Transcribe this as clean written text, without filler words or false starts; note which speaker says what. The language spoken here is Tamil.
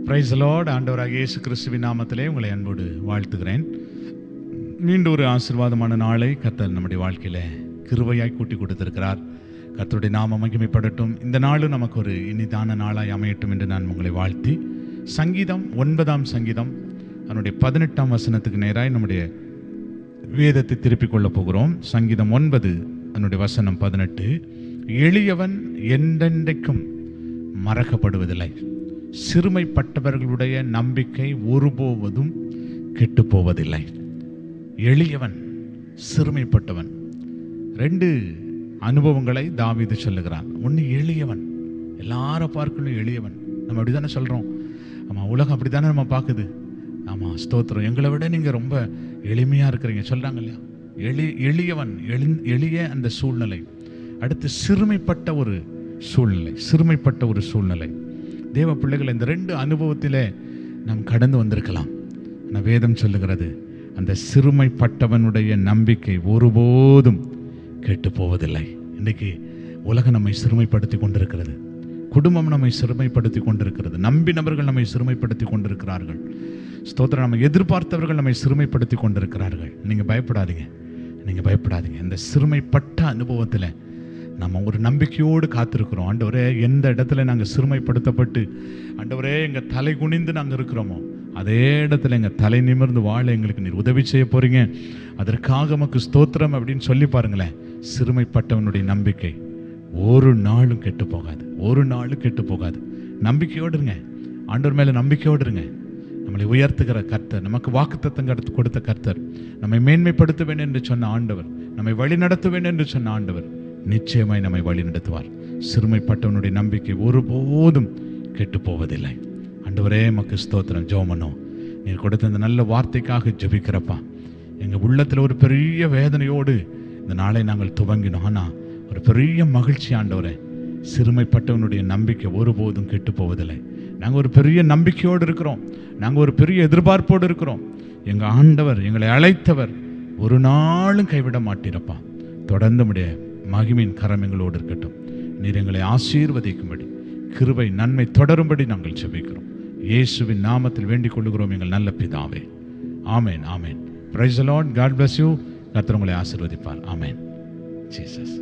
Speaker 1: Price the Lord. ஆண்டவராகிய இயேசு கிறிஸ்துவின் நாமத்திலே உங்களை அன்போடு வாழ்த்துகிறேன். மீண்டும் ஒரு ஆசீர்வாதமான நாளை கர்த்தர் நம்முடைய வாழ்க்கையில் கிருபையாய் கூட்டி கொடுத்திருக்கிறார். கர்த்தருடைய நாமம் மகிமைப்படட்டும். இந்த நாளும் நமக்கு ஒரு இனிதான நாளாய் அமையட்டும் என்று நான் உங்களை வாழ்த்தி, சங்கீதம் 9ஆம் சங்கீதம் அதனுடைய 18ஆம் வசனத்துக்கு நேராய் நம்முடைய வேதத்தை திருப்பிக் கொள்ளப் போகிறோம். சங்கீதம் 9 அதனுடைய வசனம் 18. எளியவன் என்றென்றைக்கும் மறக்கப்படுவதில்லை, சிறுமைப்பட்டவர்களுடைய நம்பிக்கை ஒருபோவதும் கெட்டுப்போவதில்லை. எளியவன், சிறுமைப்பட்டவன், 2 அனுபவங்களை தாவீது சொல்லுகிறான். ஒன்று, எளியவன், எல்லாரை பார்க்கணும் எளியவன். நம்ம அப்படி தானே சொல்கிறோம். ஆமாம், உலகம் அப்படி தானே நம்ம பார்க்குது. ஆமாம், ஸ்தோத்திரம், எங்களை விட நீங்கள் ரொம்ப எளிமையாக இருக்கிறீங்க சொல்கிறாங்க இல்லையா. எளியவன், எளிய அந்த சூழ்நிலை. அடுத்து சிறுமைப்பட்ட ஒரு சூழ்நிலை, சிறுமைப்பட்ட ஒரு சூழ்நிலை. தேவ பிள்ளைகள், இந்த 2 அனுபவத்திலே நாம் கடந்து வந்திருக்கலாம். ஆனால் வேதம் சொல்லுகிறது, அந்த சிறுமைப்பட்டவனுடைய நம்பிக்கை ஒருபோதும் கெட்டு போவதில்லை. இன்றைக்கு உலகம் நம்மை சிறுமைப்படுத்தி கொண்டிருக்கிறது, குடும்பம் நம்மை சிறுமைப்படுத்தி கொண்டிருக்கிறது, நம்பினவர்கள் நம்மை சிறுமைப்படுத்தி கொண்டிருக்கிறார்கள். ஸ்தோத்திரம், நம்ம எதிர்பார்த்தவர்கள் நம்மை சிறுமைப்படுத்தி கொண்டிருக்கிறார்கள். நீங்கள் பயப்படாதீங்க, நீங்கள் பயப்படாதீங்க. இந்த சிறுமைப்பட்ட அனுபவத்தில் நம்ம ஒரு நம்பிக்கையோடு காத்திருக்கிறோம். ஆண்டவரே, எந்த இடத்துல நாங்கள் சிறுமைப்படுத்தப்பட்டு ஆண்டவரே எங்கள் தலை குனிந்து நாங்கள் இருக்கிறோமோ, அதே இடத்துல எங்கள் தலை நிமிர்ந்து வாழ எங்களுக்கு நீர் உதவி செய்ய போகிறீங்க, அதற்காக நமக்கு ஸ்தோத்திரம் அப்படின்னு சொல்லி பாருங்களேன். சிறுமைப்பட்டவனுடைய நம்பிக்கை ஒரு நாளும் கெட்டு போகாது, ஒரு நாளும் கெட்டு போகாது. நம்பிக்கையோடு இருங்க, ஆண்டவர் மேலே நம்பிக்கையோடு இருங்க. நம்மளை உயர்த்துகிற கர்த்தர், நமக்கு வாக்குத்தத்தம் கொடுத்த கர்த்தர், நம்மை மேன்மைப்படுத்த வேண்டும் என்று சொன்ன ஆண்டவர், நம்மை வழி நடத்த வேண்டும் என்று சொன்ன ஆண்டவர் நிச்சயமாய் நம்மை வழி நடத்துவார். சிறுமைப்பட்டவனுடைய நம்பிக்கை ஒருபோதும் கெட்டு போவதில்லை. ஆண்டவரே, மக்கு ஸ்தோத்திரம். ஜெபமனோ, நீர் கொடுத்த இந்த நல்ல வார்த்தைக்காக ஜெபிக்கிறப்பா. எங்கள் உள்ளத்தில் ஒரு பெரிய வேதனையோடு இந்த நாளை நாங்கள் துவங்கினோம். ஆனால் ஒரு பெரிய மகிழ்ச்சி ஆண்டவரே, சிறுமைப்பட்டவனுடைய நம்பிக்கை ஒருபோதும் கெட்டு போவதில்லை. நாங்கள் ஒரு பெரிய நம்பிக்கையோடு இருக்கிறோம், நாங்கள் ஒரு பெரிய எதிர்பார்ப்போடு இருக்கிறோம். எங்கள் ஆண்டவர், எங்களை அழைத்தவர் ஒரு நாளும் கைவிட மாட்டீரப்பா. தொடர்ந்து உடைய மகிமையின் கரம் எங்களோடு இருக்கட்டும். நீர் எங்களை ஆசீர்வதிக்கும்படி, கிருபை நன்மை தொடரும்படி நாங்கள் ஜெபிக்கிறோம். இயேசுவின் நாமத்தில் வேண்டிக் கொள்ளுகிறோம் எங்கள் நல்ல பிதாவே. Amen, amen. Praise the Lord. God bless you. கர்த்தர் உங்களை ஆசீர்வதிப்பார். ஆமேன். ஜீசஸ்.